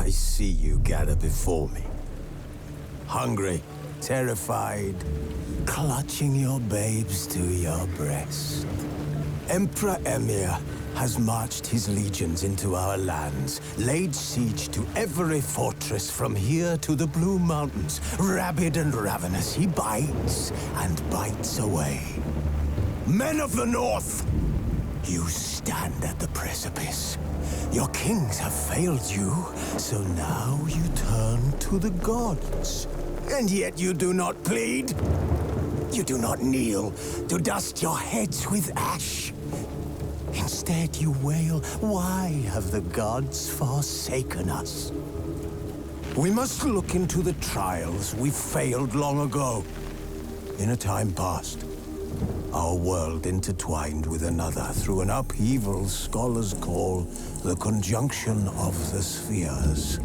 I see you gather before me. Hungry, terrified, clutching your babes to your breast. Emperor Emir has marched his legions into our lands, laid siege to every fortress from here to the Blue Mountains. Rabid and ravenous, he bites and bites away. Men of the North, you stand at the precipice. Your kings have failed you, so now you turn to the gods. And yet you do not plead. You do not kneel to dust your heads with ash. Instead you wail, why have the gods forsaken us? We must look into the trials we failed long ago. In a time past, our world intertwined with another through an upheaval scholars call the conjunction of the spheres.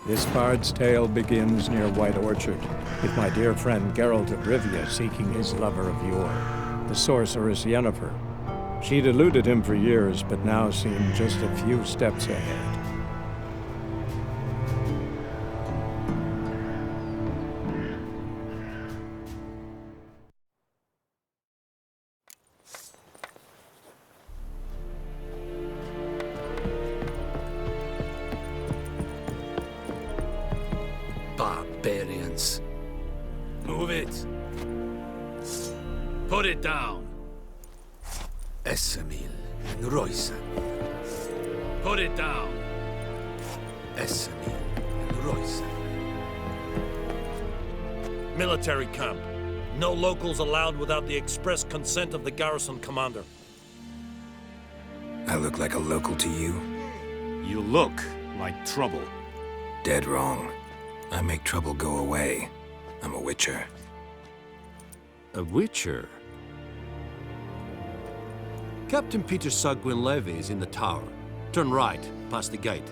This bard's tale begins near White Orchard, with my dear friend Geralt of Rivia seeking his lover of yore, the sorceress Yennefer. She'd eluded him for years, but now seemed just a few steps ahead. Barbarians. Move it. Put it down. Esamil and Roysan. Put it down. Esamil and Roysan. Military camp. No locals allowed without the express consent of the garrison commander. I look like a local to you? You look like trouble. Dead wrong. I make trouble go away. I'm a witcher. A witcher? Captain Peter Saar Gwynleve is in the tower. Turn right, past the gate.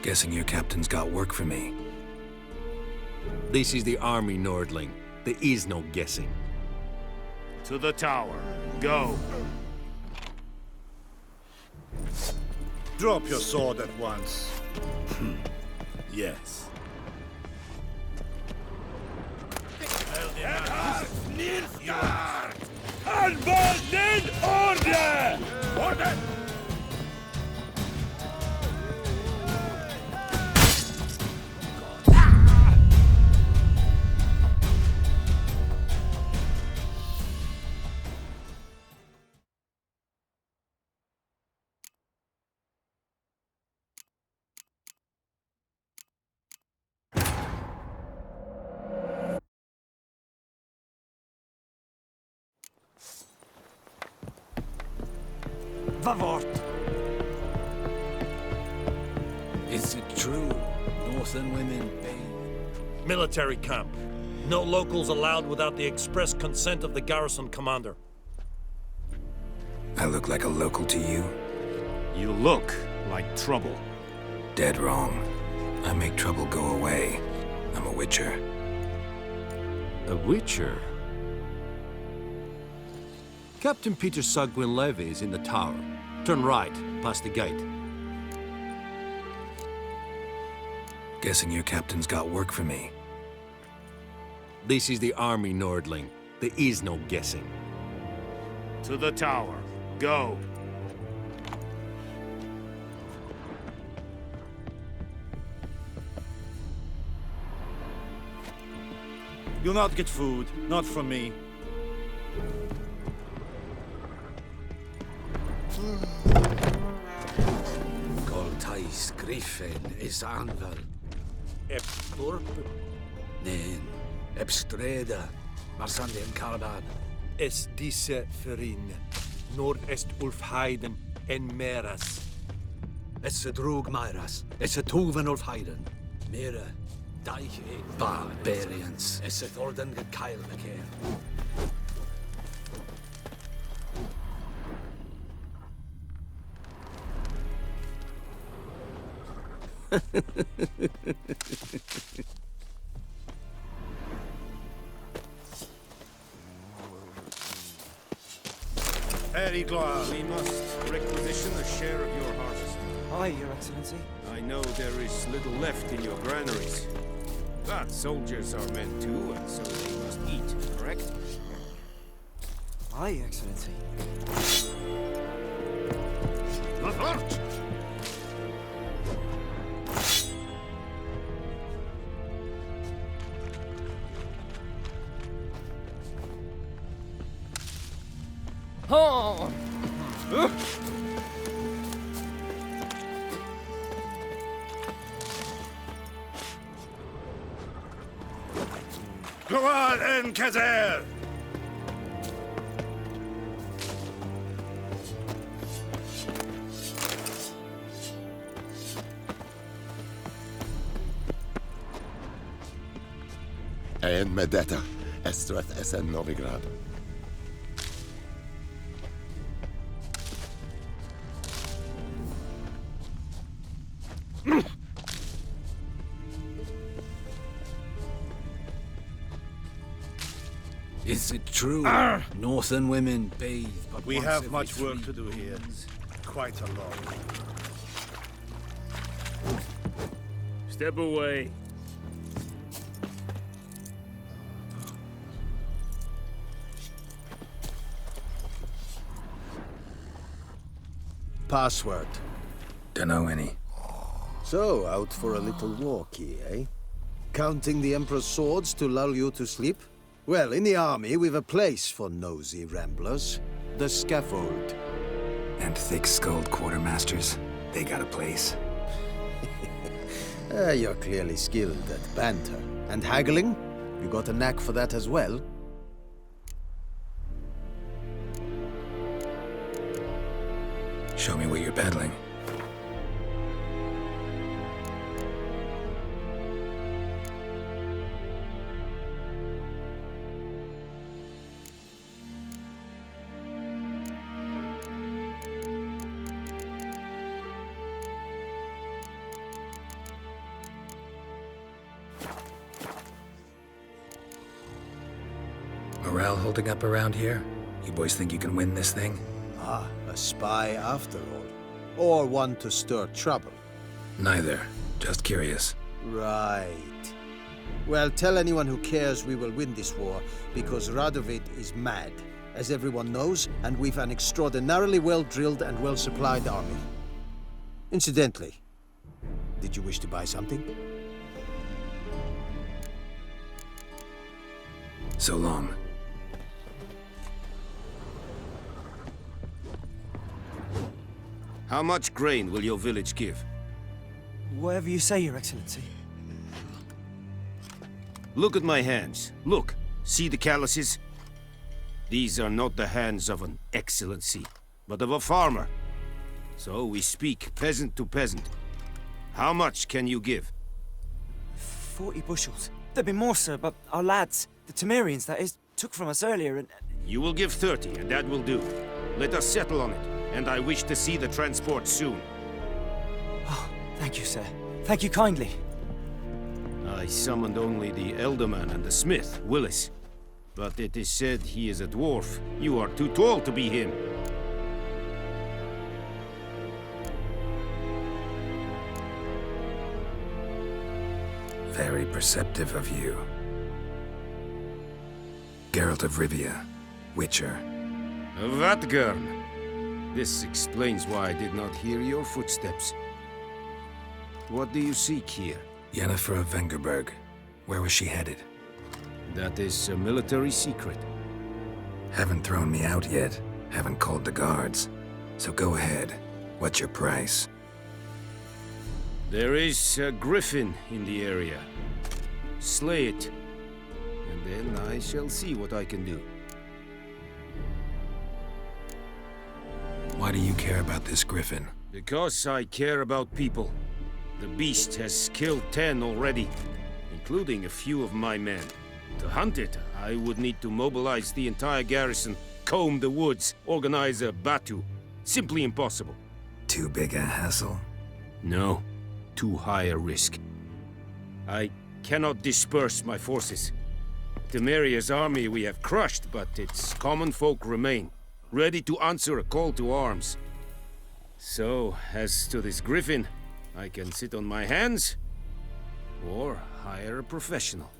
Guessing your captain's got work for me. This is the army, Nordling. There is no guessing. To the tower. Go. Drop your sword at once. Yes. Unbonded order! Order! Vavort! Is it true? Northern women bathe? Military camp. No locals allowed without the express consent of the garrison commander. I look like a local to you? You look like trouble. Dead wrong. I make trouble go away. I'm a witcher. A witcher? Captain Peter Saar Gwynleve is in the tower. Turn right, past the gate. Guessing your captain's got work for me. This is the army, Nordling. There is no guessing. To the tower. Go. You'll not get food, not from me. Goltais Griffin is Anval. Eb Thorp, Nen, Ebstreda, Marsandi and Carbad. es disse Ferin, Nord-Est Ulfheiden en Meras. Es drog Myras, es Tuven of Heiden. Mera, Deich Barbarians, es Thorden get Kyle McCair. Very glad. We must requisition a share of your harvest. Aye, Your Excellency. I know there is little left in your granaries. But soldiers are men too, and so they must eat, correct? Aye, Excellency. Lafort! Gloal en Kazer! En Medetta, Estrath Esen Novigrad. Is it true? Northern women bathe but We once have every much work 3 to do here. Quite a lot. Step away. Password. Dunno any. So, out for a little walkie, eh? Counting the Emperor's swords to lull you to sleep? Well, in the army, we've a place for nosy ramblers. The scaffold. And thick-skulled quartermasters. They got a place. You're clearly skilled at banter. And haggling? You got a knack for that as well? Show me what you're peddling. Morale holding up around here? You boys think you can win this thing? Ah, a spy after all. Or one to stir trouble. Neither. Just curious. Right. Well, tell anyone who cares we will win this war, because Radovid is mad, as everyone knows, and we've an extraordinarily well-drilled and well-supplied army. Incidentally, did you wish to buy something? So long. How much grain will your village give? Whatever you say, Your Excellency. Look at my hands. Look. See the calluses? These are not the hands of an excellency, but of a farmer. So we speak peasant to peasant. How much can you give? 40 bushels. There'd be more, sir, but our lads, the Temerians, that is, took from us earlier and... You will give 30, and that will do. Let us settle on it, and I wish to see the transport soon. Oh, thank you, sir. Thank you kindly. I summoned only the Elderman and the smith, Willis. But it is said he is a dwarf. You are too tall to be him. Very perceptive of you. Geralt of Rivia, Witcher. Vatgern. This explains why I did not hear your footsteps. What do you seek here? Yennefer of Vengerberg. Where was she headed? That is a military secret. Haven't thrown me out yet. Haven't called the guards. So go ahead. What's your price? There is a griffin in the area. Slay it. And then I shall see what I can do. Why do you care about this griffin? Because I care about people. The beast has killed 10 already, including a few of my men. To hunt it, I would need to mobilize the entire garrison, comb the woods, organize a batu. Simply impossible. Too big a hassle? No. Too high a risk. I cannot disperse my forces. Temeria's army we have crushed, but its common folk remain, ready to answer a call to arms. So, as to this griffin, I can sit on my hands, or hire a professional.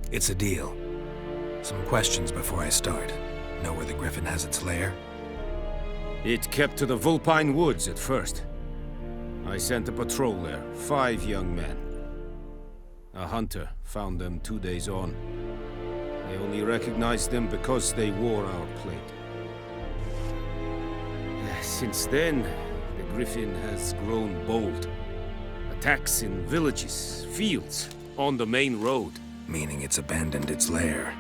It's a deal. Some questions before I start. Know where the griffin has its lair? It kept to the Vulpine Woods at first. I sent a patrol there, 5 young men. A hunter found them 2 days on. I only recognized them because they wore our plate. Since then, the griffin has grown bold. Attacks in villages, fields, on the main road. Meaning it's abandoned its lair.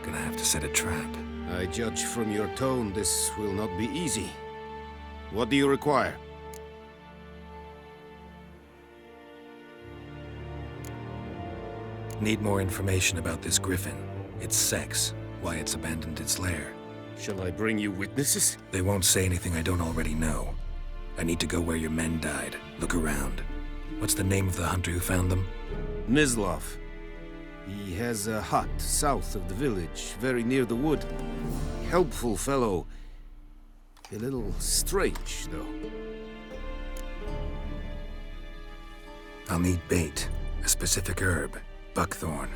Gonna have to set a trap. I judge from your tone this will not be easy. What do you require? Need more information about this griffin. Its sex, why it's abandoned its lair. Shall I bring you witnesses? They won't say anything I don't already know. I need to go where your men died. Look around. What's the name of the hunter who found them? Mislav. He has a hut south of the village, very near the wood. Helpful fellow. A little strange, though. I'll need bait, a specific herb, buckthorn.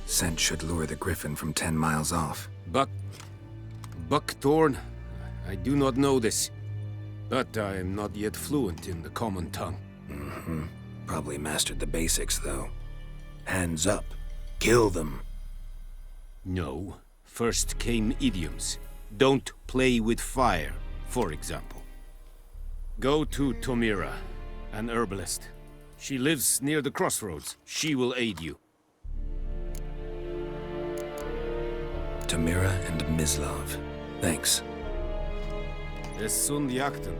Scent should lure the griffin from 10 miles off. Buckthorn? I do not know this. But I am not yet fluent in the common tongue. Probably mastered the basics, though. Hands up. Kill them. No. First came idioms. Don't play with fire, for example. Go to Tomira, an herbalist. She lives near the crossroads. She will aid you. Tomira and Mislav. Thanks. Es sunt jakten.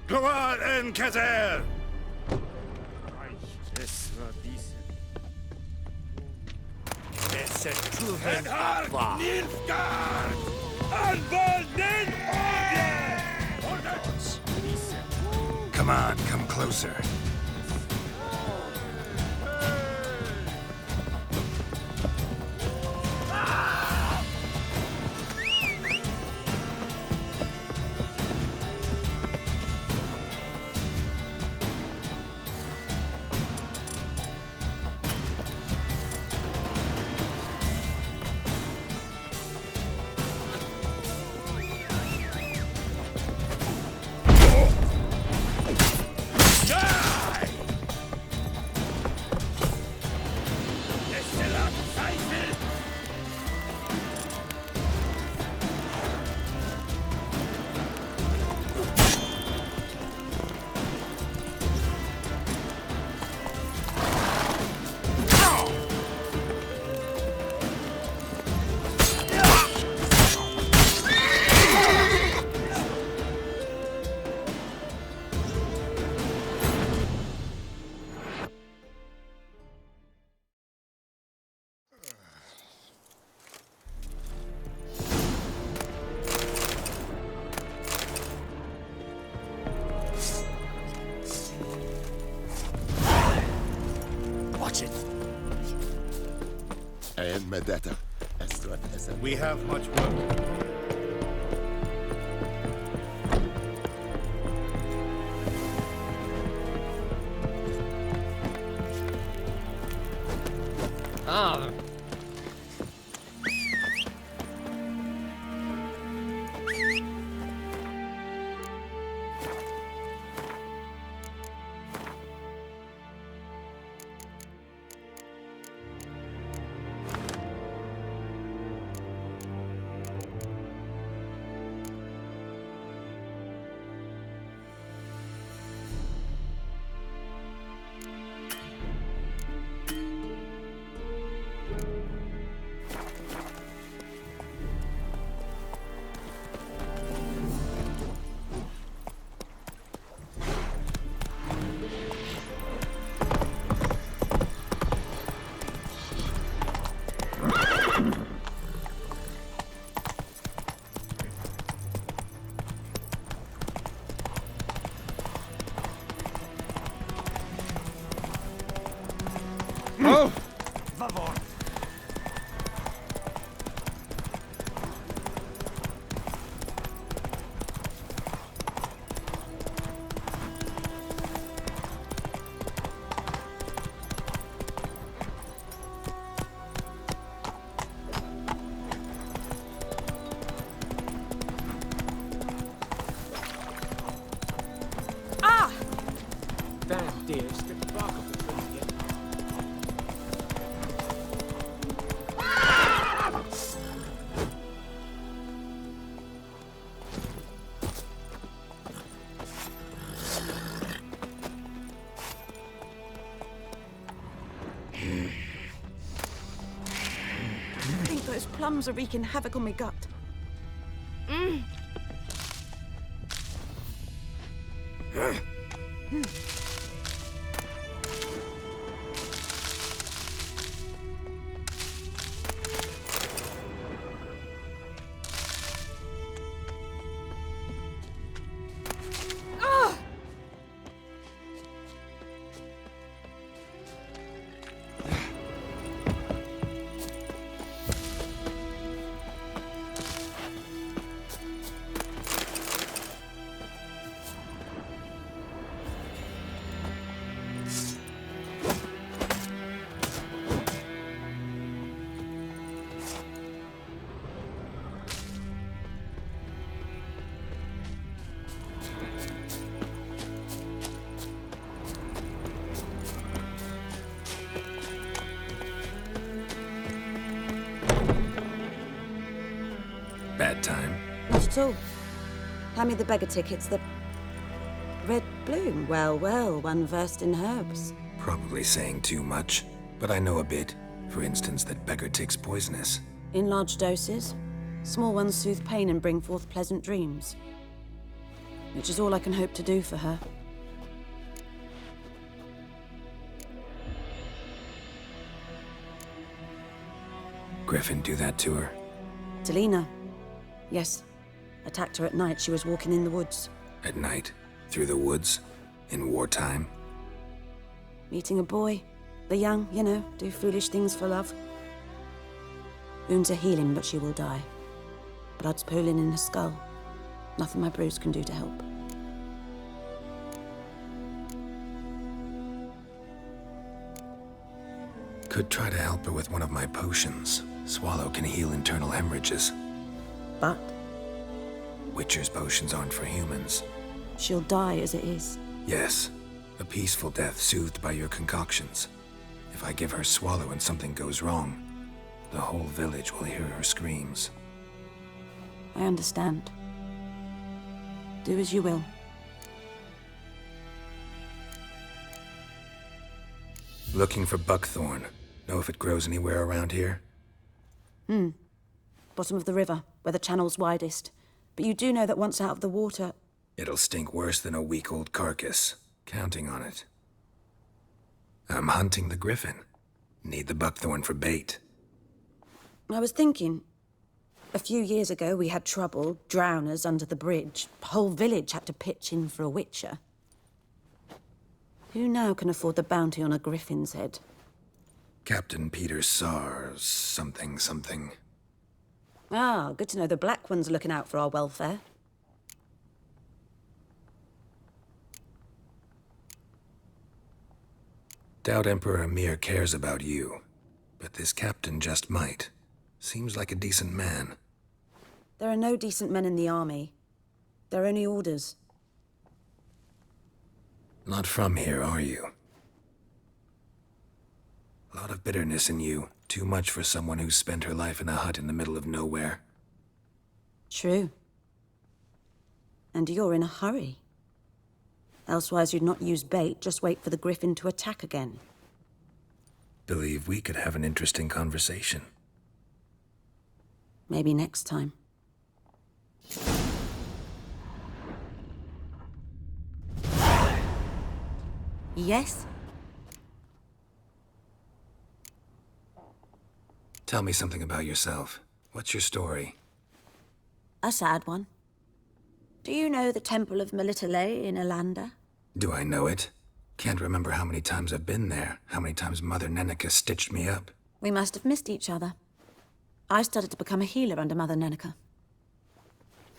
Gloire en Kazer! Nilfgaard! Anval Come on, come closer. And Medetta. Estrat Essen. We have much work. I think those plums are wreaking havoc on my gut. Bad time. Not at all. Hand me the beggar tickets, the red bloom. Well, well, one versed in herbs. Probably saying too much, but I know a bit. For instance, that beggar tick's poisonous. In large doses. Small ones soothe pain and bring forth pleasant dreams. Which is all I can hope to do for her. Griffin do that to her? Delina. Yes. Attacked her at night. She was walking in the woods. At night? Through the woods? In wartime? Meeting a boy. The young, you know, do foolish things for love. Wounds are healing, but she will die. Blood's pooling in her skull. Nothing my bruise can do to help. Could try to help her with one of my potions. Swallow can heal internal hemorrhages. But? Witcher's potions aren't for humans. She'll die as it is. Yes. A peaceful death soothed by your concoctions. If I give her Swallow and something goes wrong, the whole village will hear her screams. I understand. Do as you will. Looking for buckthorn. Know if it grows anywhere around here? Bottom of the river, where the channel's widest. But you do know that once out of the water... It'll stink worse than a week-old carcass. Counting on it. I'm hunting the griffin. Need the buckthorn for bait. I was thinking... A few years ago, we had trouble, drowners under the bridge. The whole village had to pitch in for a witcher. Who now can afford the bounty on a griffin's head? Captain Peter Sars, something. Ah, good to know the Black One's looking out for our welfare. Doubt Emperor Emhyr cares about you, but this captain just might. Seems like a decent man. There are no decent men in the army. They're only orders. Not from here, are you? A lot of bitterness in you. Too much for someone who's spent her life in a hut in the middle of nowhere. True. And you're in a hurry. Elsewise you'd not use bait, just wait for the griffin to attack again. Believe we could have an interesting conversation. Maybe next time. Yes? Tell me something about yourself. What's your story? A sad one. Do you know the Temple of Melitele in Alanda? Do I know it? Can't remember how many times I've been there, how many times Mother Neneka stitched me up. We must have missed each other. I started to become a healer under Mother Neneka.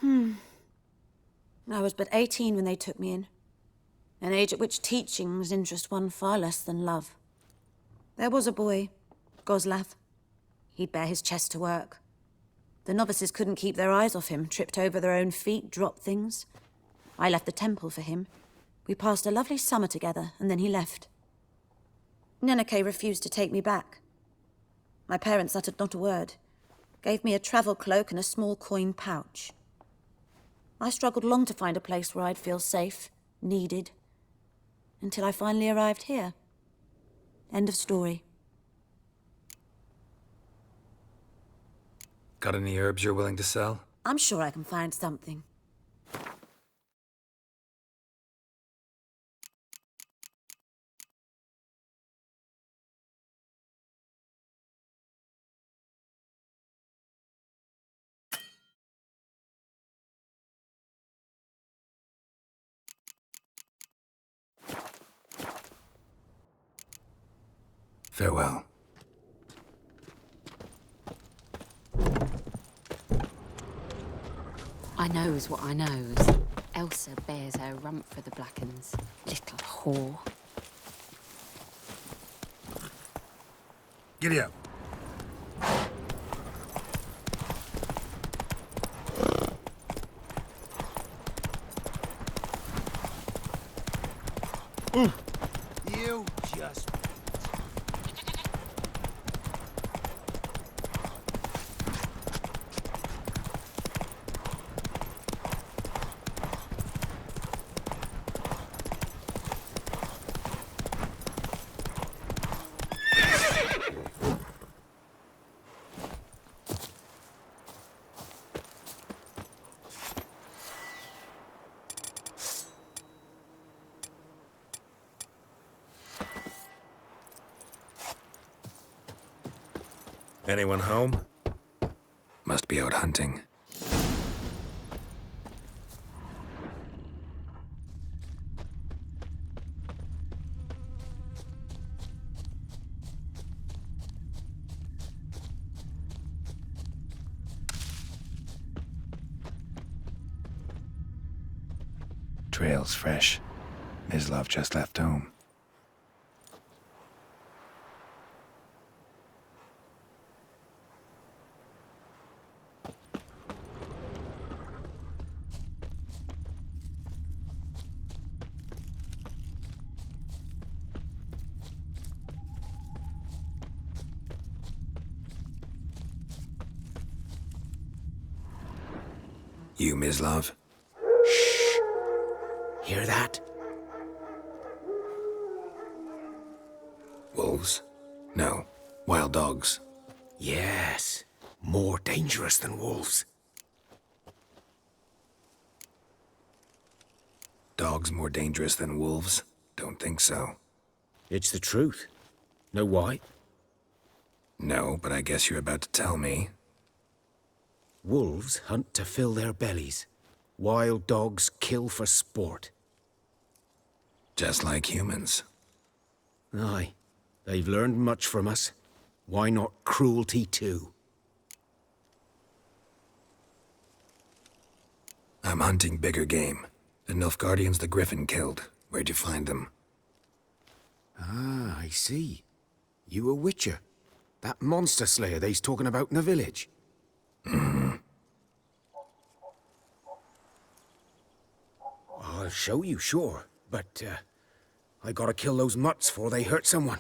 I was but 18 when they took me in. An age at which teachings interest one far less than love. There was a boy, Goslav. He'd bare his chest to work. The novices couldn't keep their eyes off him, tripped over their own feet, dropped things. I left the temple for him. We passed a lovely summer together, and then he left. Neneke refused to take me back. My parents uttered not a word, gave me a travel cloak and a small coin pouch. I struggled long to find a place where I'd feel safe, needed, until I finally arrived here. End of story. Got any herbs you're willing to sell? I'm sure I can find something. Farewell. I knows what I knows. Elsa bears her rump for the Blackens. Little whore. Giddy up. You just... Anyone home? Must be out hunting. Trail's fresh. Mislav just left home. You, Mislav? Shh! Hear that? Wolves? No. Wild dogs. Yes. More dangerous than wolves. Dogs more dangerous than wolves? Don't think so. It's the truth. Know why? No, but I guess you're about to tell me. Wolves hunt to fill their bellies. Wild dogs kill for sport. Just like humans. Aye. They've learned much from us. Why not cruelty too? I'm hunting bigger game. The Nilfgaardians the Griffin killed. Where'd you find them? Ah, I see. You a witcher. That monster slayer they's talking about in the village. Mm-hmm. I'll show you, sure. But, I gotta kill those mutts before they hurt someone.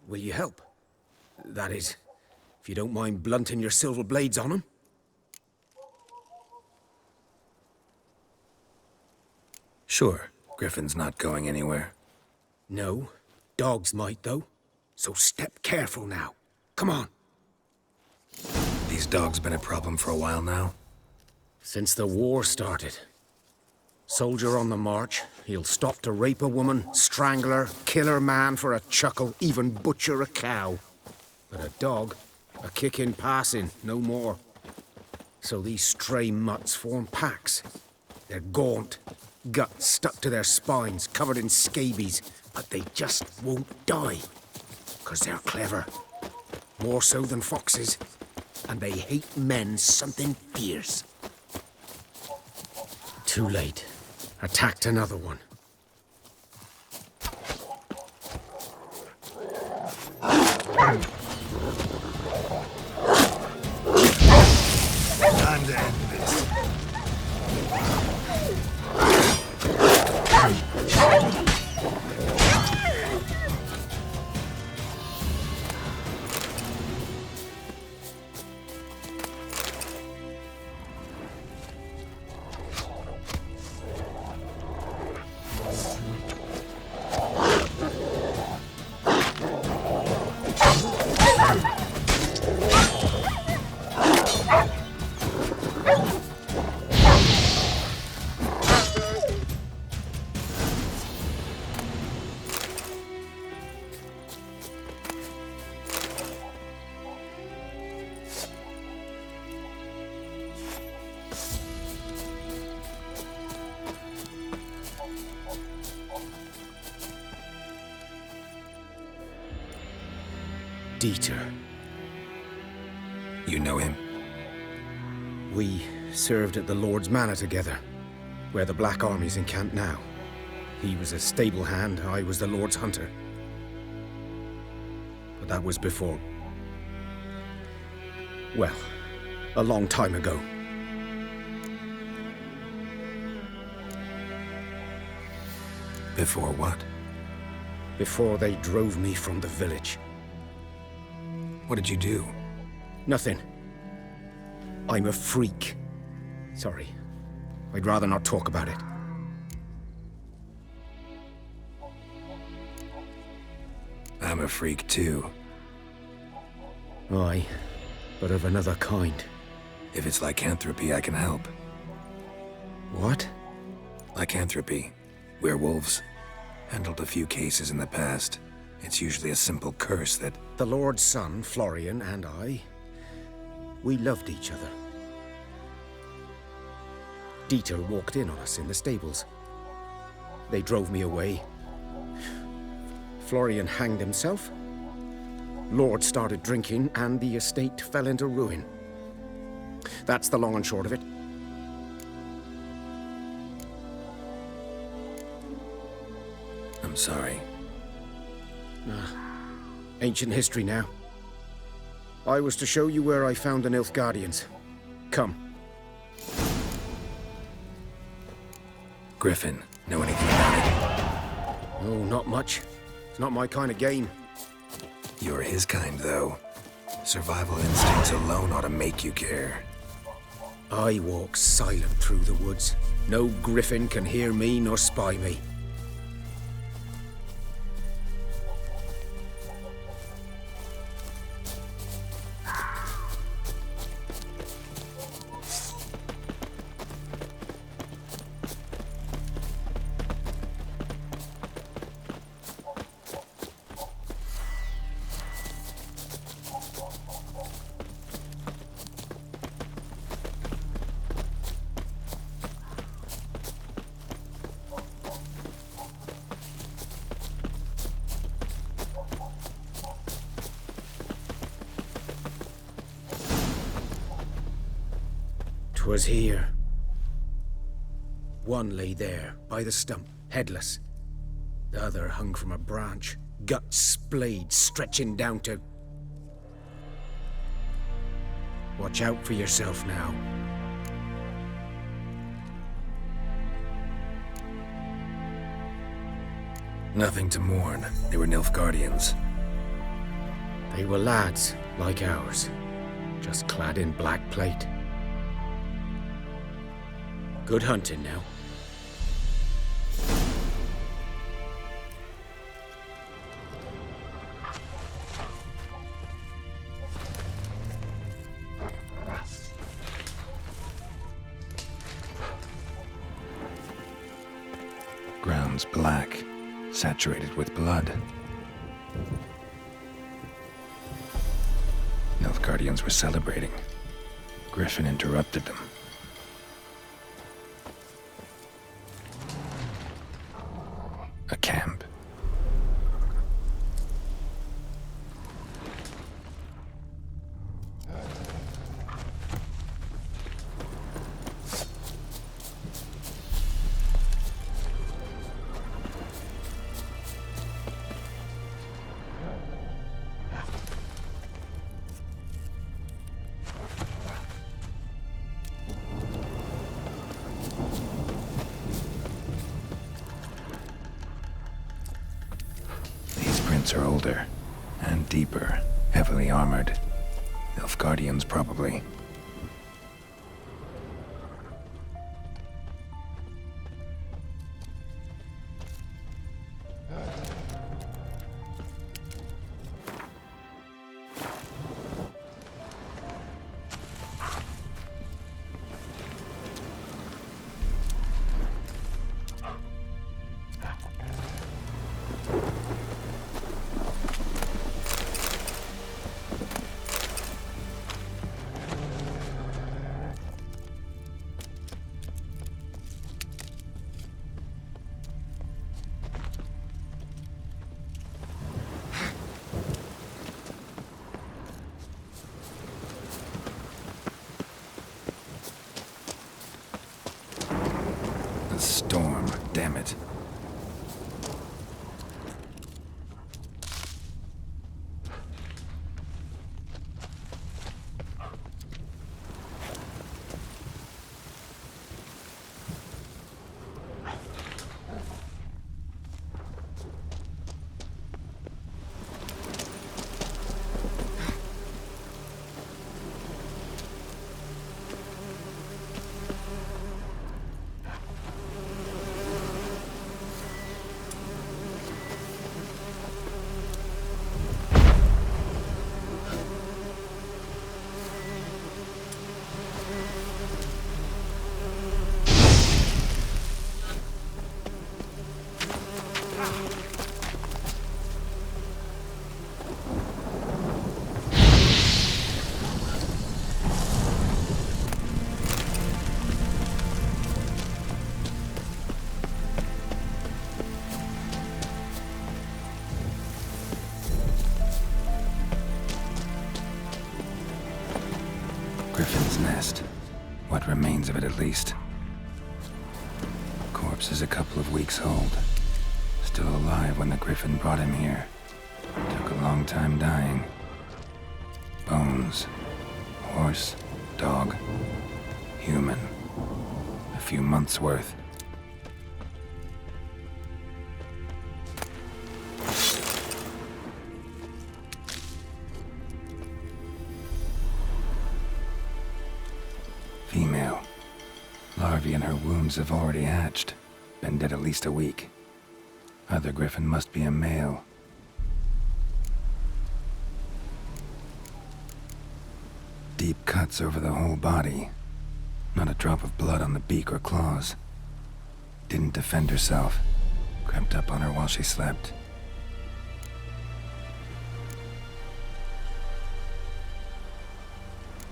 Will you help? That is, if you don't mind blunting your silver blades on them. Sure. Griffin's not going anywhere. No. Dogs might, though. So step careful now. Come on. These dogs been a problem for a while now? Since the war started. Soldier on the march, he'll stop to rape a woman, strangle her, kill her man for a chuckle, even butcher a cow. But a dog, a kick in passing, no more. So these stray mutts form packs. They're gaunt, guts stuck to their spines, covered in scabies, but they just won't die. 'Cause they're clever. More so than foxes. And they hate men something fierce. Too late. Attacked another one. And end this. Dieter. You know him? We served at the Lord's Manor together, where the Black Army's encamped now. He was a stable hand, I was the Lord's hunter. But that was before... well, a long time ago. Before what? Before they drove me from the village. What did you do? Nothing. I'm a freak. Sorry. I'd rather not talk about it. I'm a freak too. Aye, but of another kind. If it's lycanthropy, I can help. What? Lycanthropy. Werewolves. Handled a few cases in the past. It's usually a simple curse that... The Lord's son, Florian, and I... we loved each other. Dieter walked in on us in the stables. They drove me away. Florian hanged himself. Lord started drinking, and the estate fell into ruin. That's the long and short of it. I'm sorry. Ancient history now. I was to show you where I found the Nilfgaardians. Come. Griffin, know anything about it? No, not much. It's not my kind of game. You're his kind, though. Survival instincts alone ought to make you care. I walk silent through the woods. No griffin can hear me nor spy me. Was here. One lay there, by the stump, headless. The other hung from a branch, guts splayed, stretching down to... Watch out for yourself now. Nothing to mourn. They were Nilfgaardians. They were lads, like ours, just clad in black plate. Good hunting now. Ground's black, saturated with blood. Nilfgaardians were celebrating. Griffin interrupted them. A camp. Are older and deeper, heavily armored. Nilfgaardians, probably. it. Griffin's nest. What remains of it, at least. Corpse is a couple of weeks old. Still alive when the Griffin brought him here. Took a long time dying. Bones. Horse. Dog. Human. A few months' worth. Female. Larvae in her wounds have already hatched. Been dead at least a week. Other Griffin must be a male. Deep cuts over the whole body. Not a drop of blood on the beak or claws. Didn't defend herself. Crept up on her while she slept.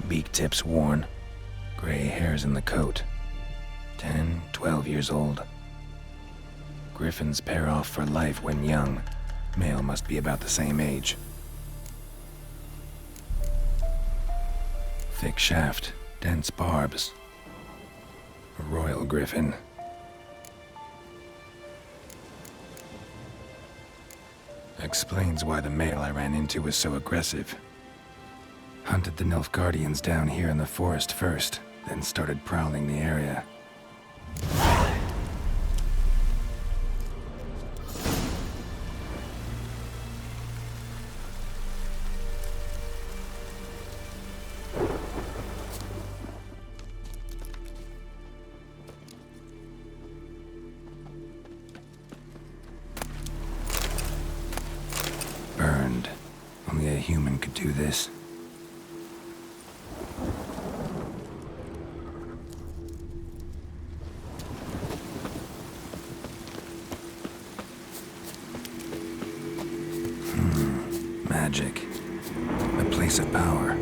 Beak tips worn. Gray hairs in the coat. 10, 12 years old. Griffins pair off for life when young. Male must be about the same age. Thick shaft, dense barbs. A royal griffin. Explains why the male I ran into was so aggressive. Hunted the Nilfgaardians down here in the forest first, then started prowling the area. Burned. Only a human could do this. Magic. A place of power.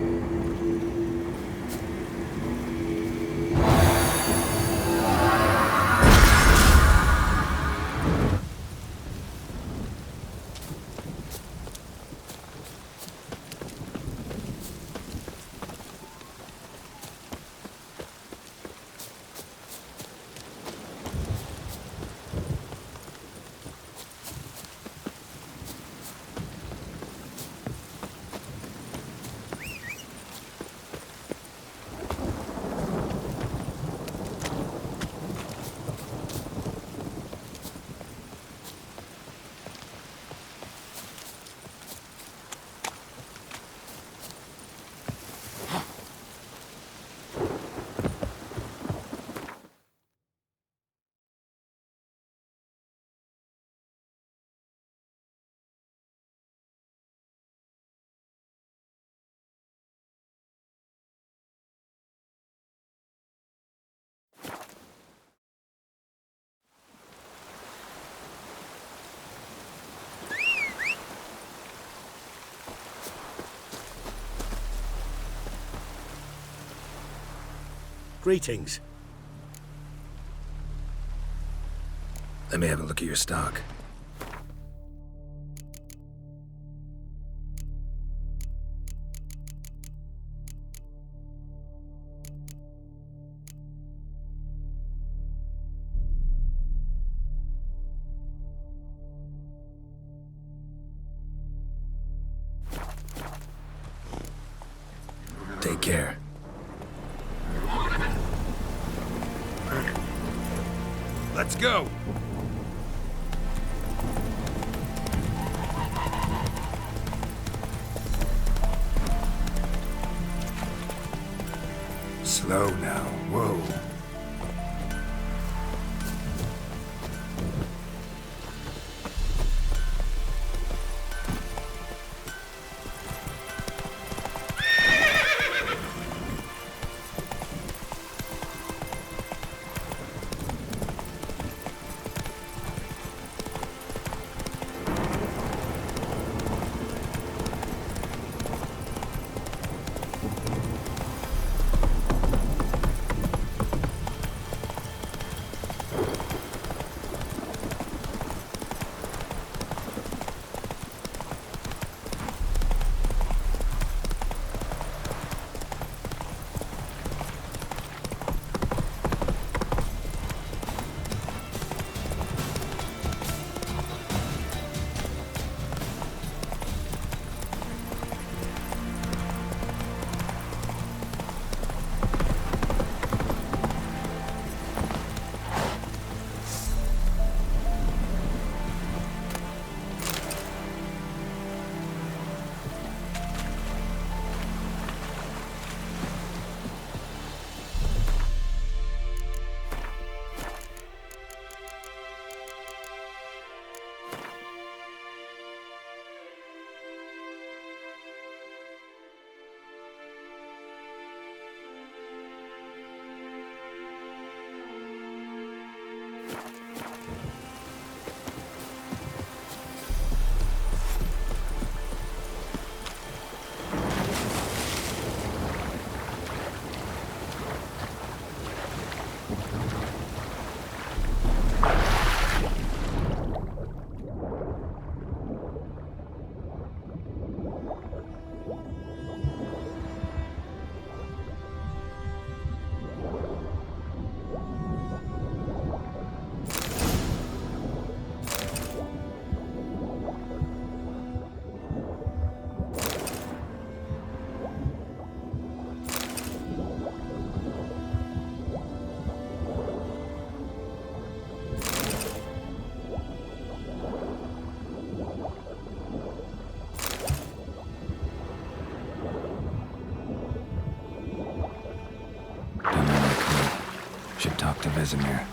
Greetings. Let me have a look at your stock. care. Let's go! Slow now. Whoa. Should talk to Vesemir.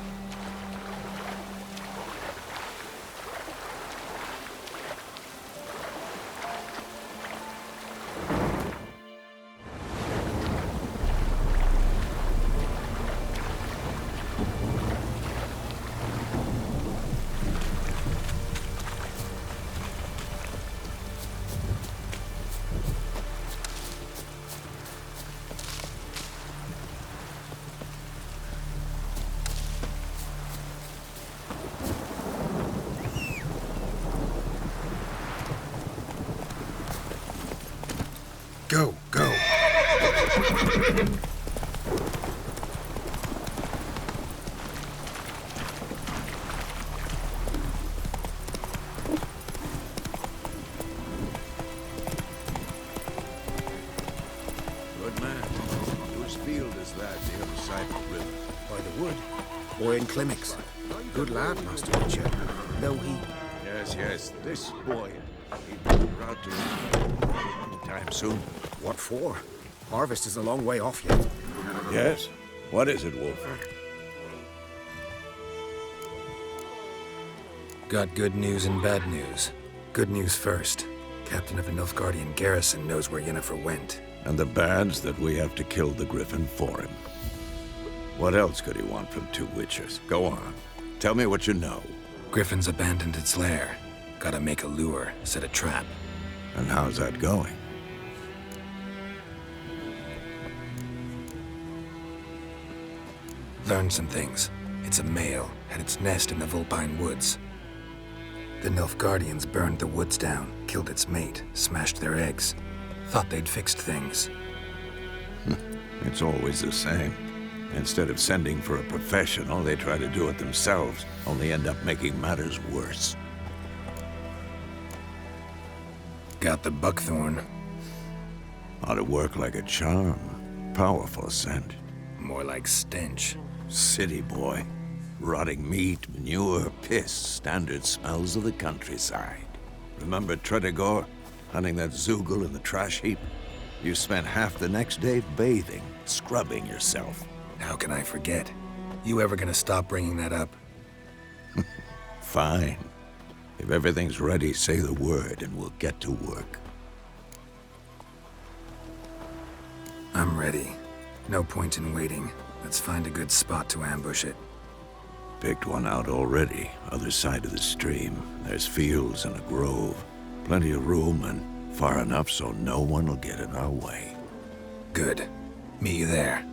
Go, go. Good man. Whose field is that the other side of the river? By the wood. Boy in Climmix. Good lad, Master Witcher. Though he... Yes, this boy. He brought to anytime soon. What for? Harvest is a long way off yet. Yes? What is it, Wolf? Got good news and bad news. Good news first. Captain of a Nilfgaardian garrison knows where Yennefer went. And the bad's that we have to kill the Griffin for him. What else could he want from two Witchers? Go on. Tell me what you know. Griffin's abandoned its lair. Gotta make a lure, set a trap. And how's that going? Learned some things. It's a male, had its nest in the Vulpine Woods. The Nilfgaardians burned the woods down, killed its mate, smashed their eggs. Thought they'd fixed things. It's always the same. Instead of sending for a professional, they try to do it themselves, only end up making matters worse. Got the buckthorn. Ought to work like a charm. Powerful scent. More like stench. City boy. Rotting meat, manure, piss, standard smells of the countryside. Remember Tredegor? Hunting that Zoogle in the trash heap? You spent half the next day bathing, scrubbing yourself. How can I forget? You ever gonna stop bringing that up? Fine. If everything's ready, say the word and we'll get to work. I'm ready. No point in waiting. Let's find a good spot to ambush it. Picked one out already, other side of the stream. There's fields and a grove. Plenty of room and far enough so no one will get in our way. Good. Meet you there.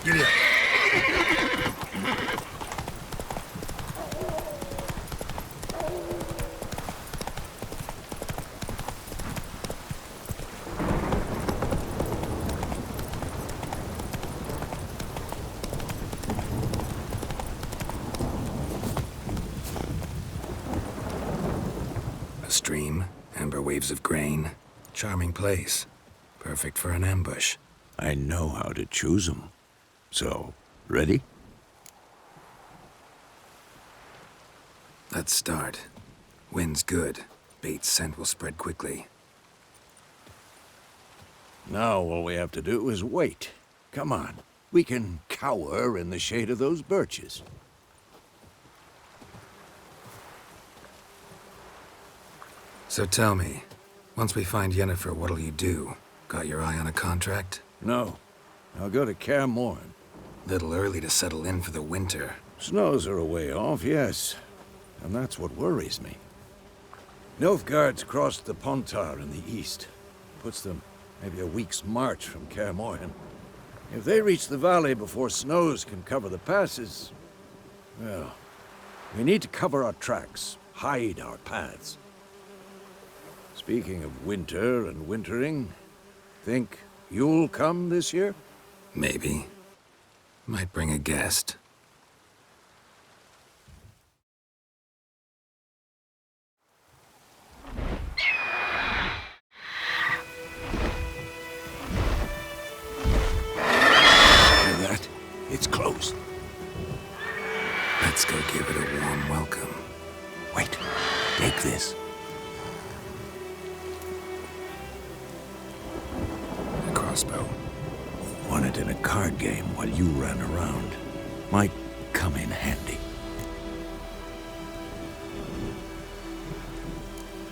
Giddy up. A stream, amber waves of grain. Charming place. Perfect for an ambush. I know how to choose them. So, ready? Let's start. Wind's good. Bait's scent will spread quickly. Now all we have to do is wait. Come on. We can cower in the shade of those birches. So tell me, once we find Yennefer, what'll you do? Got your eye on a contract? No. I'll go to Kaer Morhen. Little early to settle in for the winter. Snows are a way off, yes. And that's what worries me. Nilfgaard's crossed the Pontar in the east. Puts them maybe a week's march from Kaer Morhen. If they reach the valley before snows can cover the passes, well, we need to cover our tracks, hide our paths. Speaking of winter and wintering, think you'll come this year? Maybe. Might bring a guest. Hear that? It's closed. Let's go give it a warm welcome. Wait, take this. A crossbow. Won it in a card game while you ran around. Might come in handy.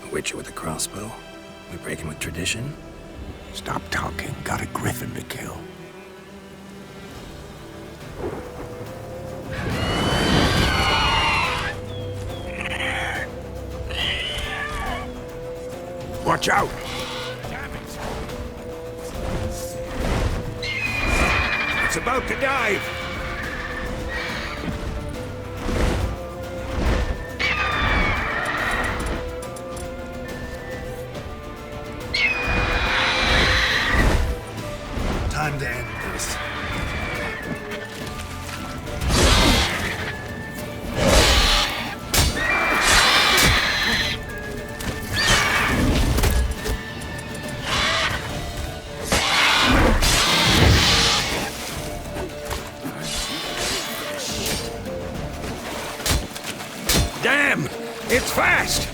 A witcher with a crossbow? We breaking with tradition? Stop talking. Got a griffin to kill. Watch out! It's about to dive! Time to end this. Damn! It's fast!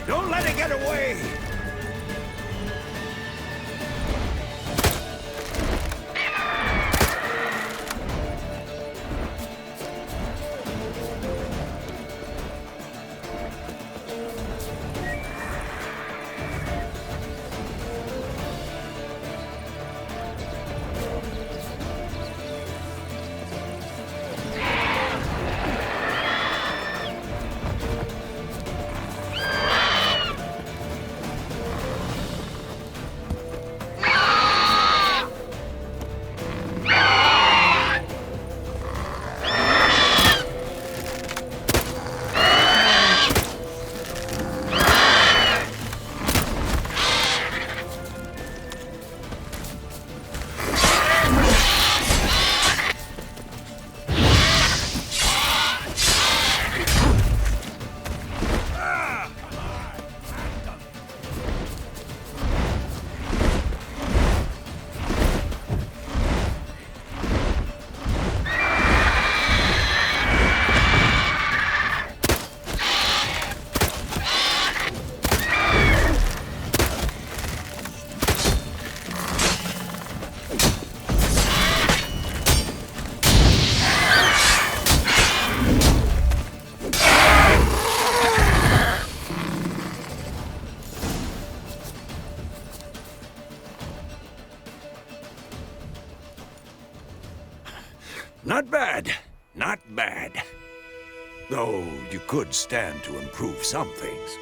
Don't let it get away! Not bad. Not bad. Though you could stand to improve some things.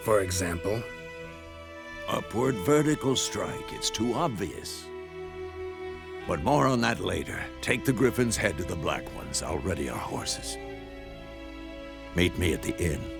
For example? Upward vertical strike. It's too obvious. But more on that later. Take the Griffin's head to the Black Ones. I'll ready our horses. Meet me at the inn.